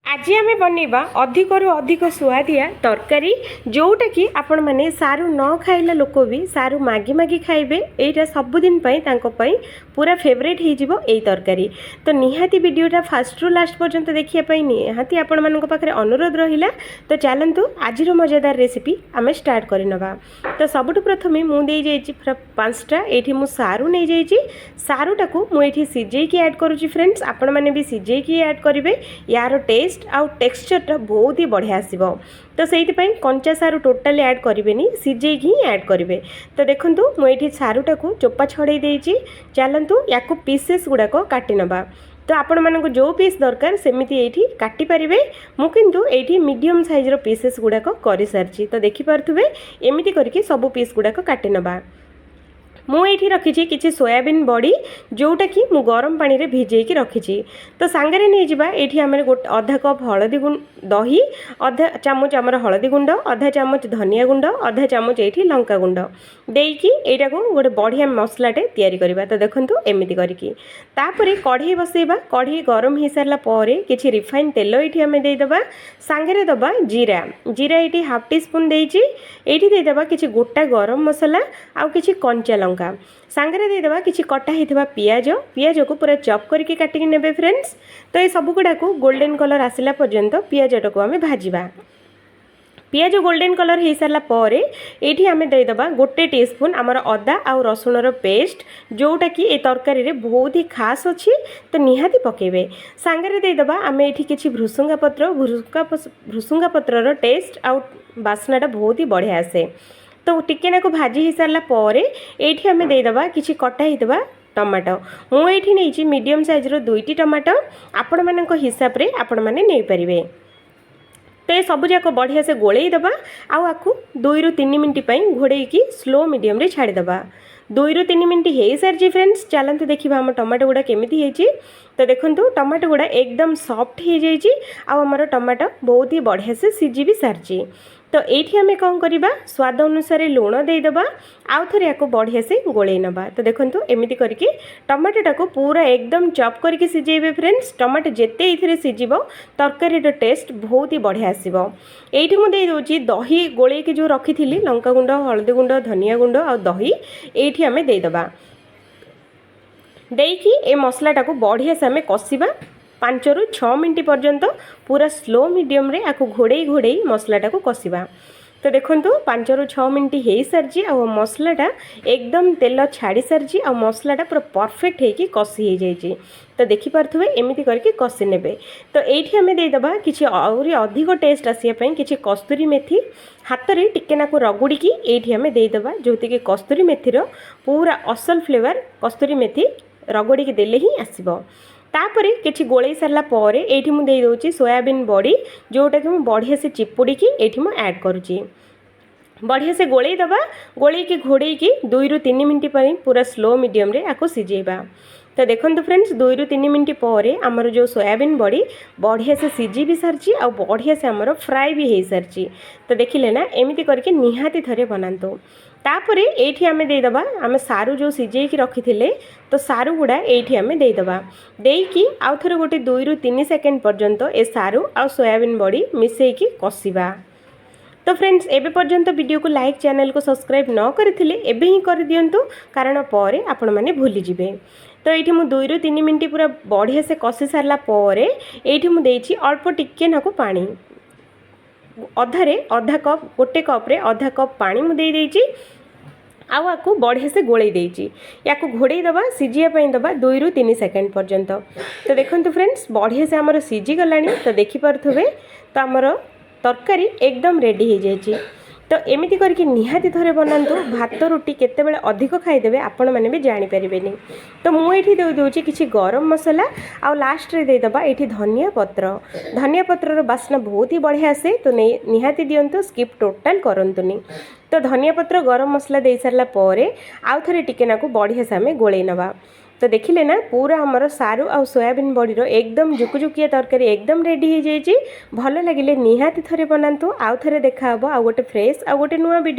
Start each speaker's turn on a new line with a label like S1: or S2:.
S1: आज आम बनवा अधिक रु अधिक सुआदिया तरकारी जोटा कि आपण मैंने सारू न खाइला लोक भी सारू मागी मागी खाइबे। एटा सबुदिन पूरा फेवरेट हो तरकारी। तो निहाती वीडियोटा फास्ट रु लास्ट पर्यंत देखिए निहाती आपण मान पाखे अनुरोध रहिला। तो चलतु आज मजेदार रेसिपी आम स्टार्ट करनवा। तो सबुठ प्रथमे मुझे 5टा ये मु सारू नहीं जाइए। सारूटा को मुझे सिझेकी ऐड करुँची फ्रेंड्स। आपण मैंने भी सिझेकी ऐड करेंगे। यार टेस्ट आउ टेक्सचरटा बहुत ही बढ़िया आसो। तो से कंचा सारू टोटाली ऐड करेंगे सिझेकी ही ऐड करेंगे। तो देखूँ मुझे सारूटा को चोपा छड़े देती। चलतु या पीसेस गुड़ाक काटी नवा। तो आपण मानक जो पीस दरकार सेमिति एठी काटी पारिबे। मु किंतु एठी मीडियम साइज रो पीसेस गुड़ाक कर सारी। तो देखि पारथुबे एमिति करके सब पीस गुड़ाक काटी नवा। मुझे रखी किसी सोयाबीन बड़ी जोटा कि मु गरम पानी रे भिजेकी रखी। तो सांगरे नहीं जावा ये आम अधा कप हलदी दही अधा चामच आमर हलदी गुंड अधा चामच धनिया गुंड अधा चामच ये लंका गुंड देकी यहाँ को गोटे बढ़िया मसलाटे तैयारी करवा। तो देखूँ एमती करके तापर कढ़ई बसैबा। कढ़ई गरम हो सारापर किसी रिफाइन तेल ये आम देदेबा। सांगरे दबा जीरा जीरा ये हाफ टी स्पून देदेबा। किसी गोटा गरम मसला आउ किसी कंचा लंका सांगरे देदेबा। किसी कटा होता पियाज पियाज को पूरा चॉप करके काटिकी नेबे फ्रेंड्स। तो ये सब गुड़ा को गोल्डन कलर आसला पर्यंत पियाजटा को आम भाजवा। पियाज गोल्डन कलर हो सारापर ये आम देदेबा गोटे टीस्पून आमर अदा आउ रसुणर पेस्ट जोटा कि ये तरकारी रे बहुत ही खास अच्छी। तो निहाती पकेबे। सांगरे देदेबा आम ये किसी भृसुंगा पत्र टेस्ट आउ बास्नाटा बहुत ही बढ़िया आसे। तो टिकेना को भाजी हो सारापर ये आम देदेबा किसी कटा होता टमाटो। मुझे नहीं मीडियम साइज रो 2टी टमाटो आपण मान हिसाब से आपण मैंने नहीं पारे। तो ये सबूक बढ़िया से गोलई दबा। आउ 2 ରୁ 3 मिनट घोड़े की स्लो मीडियम रे छाड़ीदबा। 2 ରୁ 3 मिनट हो सारी फ्रेंड्स। चलते देखा आम टमाटो गुड़ा केमिति होइछि। तो देखो टमाटो गुड़ा एकदम सॉफ्ट हो जाइए। आमर टमाटो बहुत ही बढ़िया से सिझी भी सारी। तो ये आम कौन करवा स्वाद अनुसार लुण देदेबा। आउ थे या बढ़िया से गोलई नवा। तो देखो एमती करके टमाटोटा को पूरा एकदम चॉप करके सिझेबे फ्रेंड्स। टमाटो जिते ये सिझिब तरकारी टेस्ट बहुत ही बढ़िया आसो। ये मुझे दूसरी दही गोलई जो रखी थी लंका गुंड हलदी गुंड धनिया गुंड आ दही ये आम देदेबा। देकी ए मसलाटा को बढ़िया से आम कषा 5 ରୁ 6 मिनट पर्यंत पूरा स्लो मीडियम रे आको घोड़े घोड़े मसलाटा को कषा। तो देखो 5 ରୁ 6 मिनट हो सारी। आ मसलाटा एकदम तेल छाड़ी सारी। आ मसलाटा पूरा परफेक्ट होगी कषि हो जाइए। तो देखिपे एमती करके कषि नेबे। तो ये आम देदेबा किसी आहरी अधिक टेस्ट आसापी किसी कस्तूरी मेथी हाथ में टिकेना को रगुड़ी ये आम देदेबा। जो कि कस्तूरी मेथीर पूरा असल फ्लेवर कस्तूरी मेथी रगुड़ी देले ही आसब। तापर किसी गोलई सारापर ये मुझे दूसरी सोयाबीन बड़ी जोटा कि बढ़िया से चिपुड़ी ये ऐड करुँची। बढ़िया से गोलई दबा। गोलई की घोड़े की 2 ରୁ 3 मिनट पर पूरा स्लो मीडियम रे आको सिझेबा। तो देखो फ्रेंड्स 2 ରୁ 3 मिनट पर आमर जो सोयाबीन बड़ी बढ़िया से सिझी भी सारी आ बढ़िया से आमर फ्राए भी हो सारी। तो देखिले ना एमती करके निहाती थरे बनातु। तापर ये आम देदेबा आम सारू जो सिझेकी रखी थे। तो सारू गुड़ा ये आम देदेबा। देकी आउ थे गोटे 2 ରୁ 3 सेकेंड पर्यंत ए सारू आ सोयाबीन बड़ी मिसेकी कषा। तो फ्रेंड्स एबे पर्यंत वीडियो को लाइक चैनल को सब्सक्राइब न करथिले एबे ही कर दियंतु कारण पर आपण माने भूली जिवे। तो ये मु 2 ରୁ 3 मिनट पूरा बढ़िया से कषि सारा पर ये मुझे देछि अल्प टिके नाकु पानी अधारे अधा कप गोटे कप रे अधा कप पानी मुझे देछि। आको बढ़िया से गोलई देछि। या घोड़े दबा सिझिया दबा 2 ରୁ 3 सेकेंड पर्यंत। तो देखो फ्रेंड्स बढ़िया से आमर सिझी गलानी। तो देखिपे तो आमर तरकारी एकदम रेडी हो जाए। तो एमती करके निहाती थरे बनातु। भात रुटी केतेबेले अधिक खाईदेवे आपण मैंने भी जानीपारे। तो मुझे दे दूसरी किसी गरम मसला आ लास्ट रे देदेबा ये धनिया पत्र बास्ना बहुत ही बढ़िया आसे। तो निहाती दिंतु स्किप टोटाल करंतुनी। तो धनिया पत्र गरम मसला दे सारापर आउ थे टिकेना को बढ़िया से आम गोलई नवा। तो देखिले ना पूरा हमर सारू आ सोयाबीन बड़ीर एकदम जुकुजुकिया तरकारी एकदम रेडी हो जाइए। भल लगिले निहाती थरे बनातु। आउ थे देखा आ गोटे फ्रेश आ गोटे नुआ वीडियो।